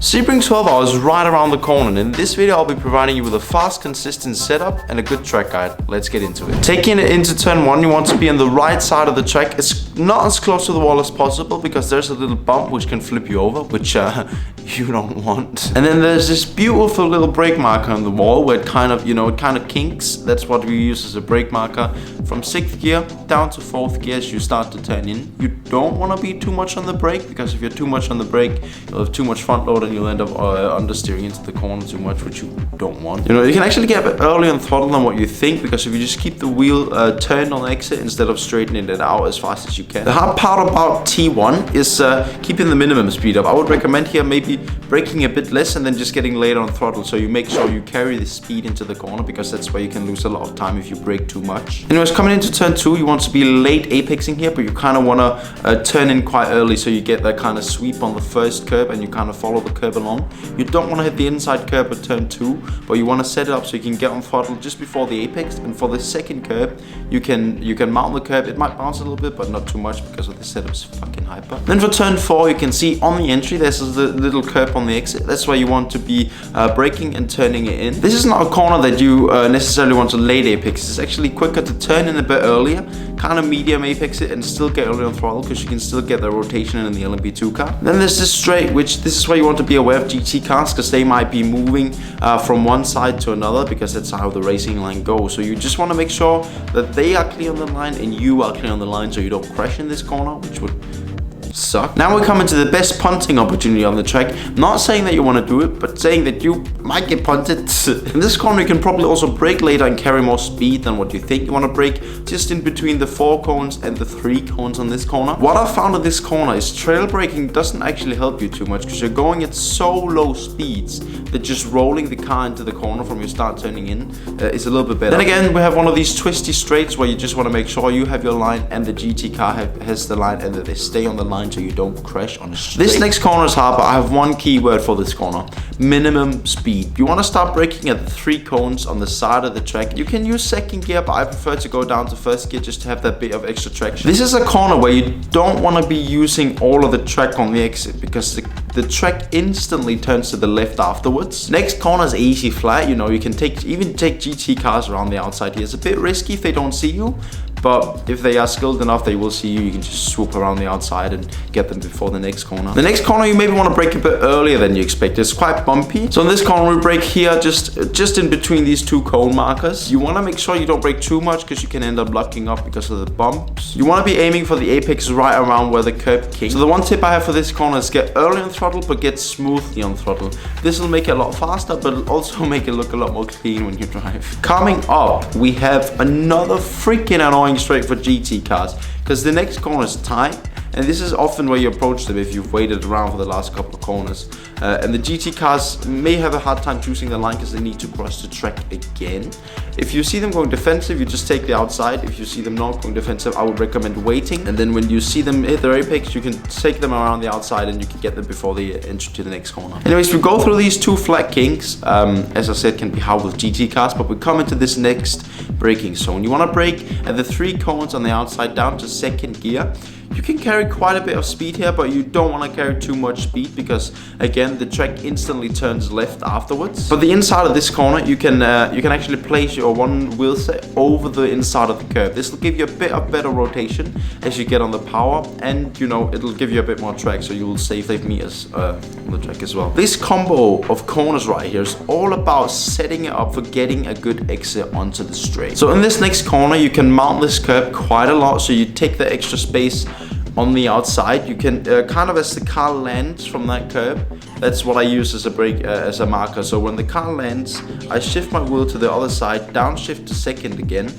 Sebring 12 hours is right around the corner, and in this video I'll be providing you with a fast, consistent setup and a good track guide. Let's get into it. Taking it into turn 1, you want to be on the right side of the track. It's not as close to the wall as possible because there's a little bump which can flip you over, which you don't want. And then there's this beautiful little brake marker on the wall where it kind of kinks. That's what we use as a brake marker. From 6th gear down to 4th gear as you start to turn in. You don't want to be too much on the brake, because if you're too much on the brake, you'll have too much front load and you'll end up understeering into the corner too much, which you don't want. You can actually get a bit early on throttle than what you think, because if you just keep the wheel turned on exit instead of straightening it out as fast as you can. The hard part about T1 is keeping the minimum speed up. I would recommend here maybe braking a bit less and then just getting later on throttle, so you make sure you carry the speed into the corner, because that's where you can lose a lot of time if you brake too much. Anyways, coming into turn 2, you want to be late apexing here, but you kind of want to turn in quite early so you get that kind of sweep on the first curb and you kind of follow the curb along. You don't want to hit the inside curb at turn 2, but you want to set it up so you can get on throttle just before the apex. And for the second curb, you can mount the curb. It might bounce a little bit, but not too much because of the setup's fucking hyper. Then for turn 4, you can see on the entry there's a little curb on the exit. That's where you want to be braking and turning it in. This is not a corner that you necessarily want to late apex. It's actually quicker to turn in a bit earlier, kind of medium apex it and still get early on throttle, because you can still get the rotation in the LMP2 car. Then there's this straight, which this is where you want to be aware of GT cars, because they might be moving from one side to another, because that's how the racing line goes. So you just want to make sure that they are clear on the line and you are clear on the line, so you don't crash in this corner, which would suck. Now we're coming to the best punting opportunity on the track. Not saying that you want to do it, but saying that you might get punted. In this corner you can probably also brake later and carry more speed than what you think you want to brake, just in between the 4 cones and the 3 cones on this corner. What I found on this corner is trail braking doesn't actually help you too much, because you're going at so low speeds that just rolling the car into the corner from your start turning in is a little bit better. Then again, we have one of these twisty straights where you just want to make sure you have your line and the GT car has the line, and that they stay on the line so you don't crash on a straight. This next corner is hard, but I have one key word for this corner: minimum speed. You want to start braking at the 3 cones on the side of the track. You can use 2nd gear, but I prefer to go down to 1st gear just to have that bit of extra traction. This is a corner where you don't want to be using all of the track on the exit, because the track instantly turns to the left afterwards. Next corner is easy flat. You can even take GT cars around the outside here. It's a bit risky if they don't see you, but if they are skilled enough, they will see you. You can just swoop around the outside and get them before the next corner. The next corner you maybe want to brake a bit earlier than you expect. It's quite bumpy. So in this corner we brake here just in between these 2 cone markers. You want to make sure you don't brake too much, because you can end up locking up because of the bumps. You want to be aiming for the apex right around where the curb kinks. So the one tip I have for this corner is get early on throttle, but get smoothly on throttle. This will make it a lot faster, but it'll also make it look a lot more clean when you drive. Coming up, we have another freaking annoying straight for GT cars, because the next corner is tight, and this is often where you approach them if you've waited around for the last couple of corners. And the GT cars may have a hard time choosing the line because they need to cross the track again. If you see them going defensive, you just take the outside. If you see them not going defensive, I would recommend waiting. And then when you see them hit their apex, you can take them around the outside and you can get them before they enter to the next corner. Anyways, we go through these 2 flat kinks. As I said, can be hard with GT cars, but we come into this next braking zone. You want to brake at the 3 cones on the outside down to 2nd gear. You can carry quite a bit of speed here, but you don't want to carry too much speed, because again the track instantly turns left afterwards. For the inside of this corner, you can actually place your one wheel set over the inside of the curb. This will give you a bit of better rotation as you get on the power, and it'll give you a bit more track, so you will save meters on the track as well. This combo of corners right here is all about setting it up for getting a good exit onto the straight. So in this next corner, you can mount this curb quite a lot, so you take the extra space on the outside. You can kind of, as the car lands from that curb, that's what I use as a brake, as a marker. So when the car lands, I shift my wheel to the other side, downshift to 2nd again,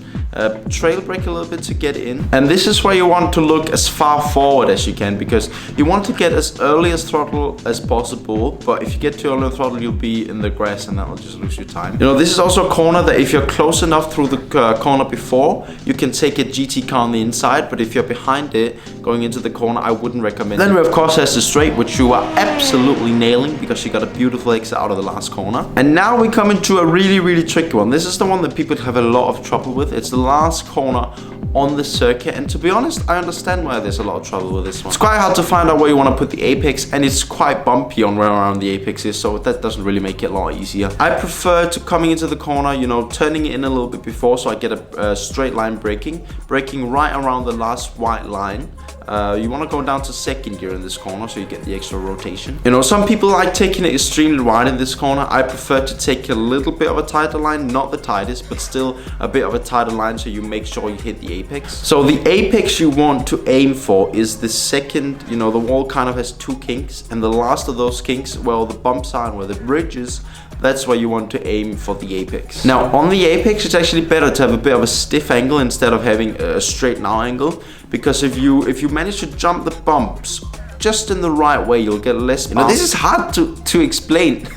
trail brake a little bit to get in. And this is where you want to look as far forward as you can, because you want to get as early as throttle as possible, but if you get too early on throttle, you'll be in the grass and that will just lose your time. This is also a corner that if you're close enough through the corner before, you can take a GT car on the inside, but if you're behind it going into the corner, I wouldn't recommend it. Then we of course has the straight, which you are absolutely nailing, because you got a beautiful exit out of the last corner. And now we come into a really tricky one. This is the one that people have a lot of trouble with. It's the last corner on the circuit, and to be honest, I understand why there's a lot of trouble with this one. It's quite hard to find out where you want to put the apex, and it's quite bumpy on where around the apex is, so that doesn't really make it a lot easier. I prefer to coming into the corner, you know, turning it in a little bit before, so I get a straight line braking right around the last white line. You want to go down to second gear in this corner so you get the extra rotation. You know, some people like taking it extremely wide in this corner. I prefer to take a little bit of a tighter line, not the tightest, but still a bit of a tighter line so you make sure you hit the apex. So the apex you want to aim for is the second, you know, the wall kind of has two kinks, and the last of those kinks, well, the bumps are and where the bridge is, that's where you want to aim for the apex. Now, on the apex, it's actually better to have a bit of a stiff angle instead of having a straight now angle, because if you manage to jump the bumps just in the right way, you'll get less. You know, this is hard to explain.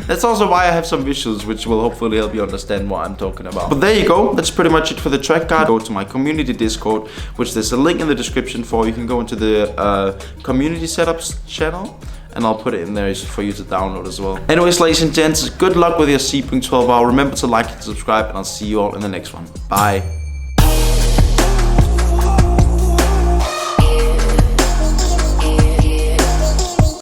That's also why I have some visuals, which will hopefully help you understand what I'm talking about. But there you go. That's pretty much it for the track guide. Go to my community Discord, which there's a link in the description for. You can go into the community setups channel, and I'll put it in there for you to download as well. Anyways, ladies and gents, good luck with your Sebring 12R. Remember to like and subscribe, and I'll see you all in the next one. Bye.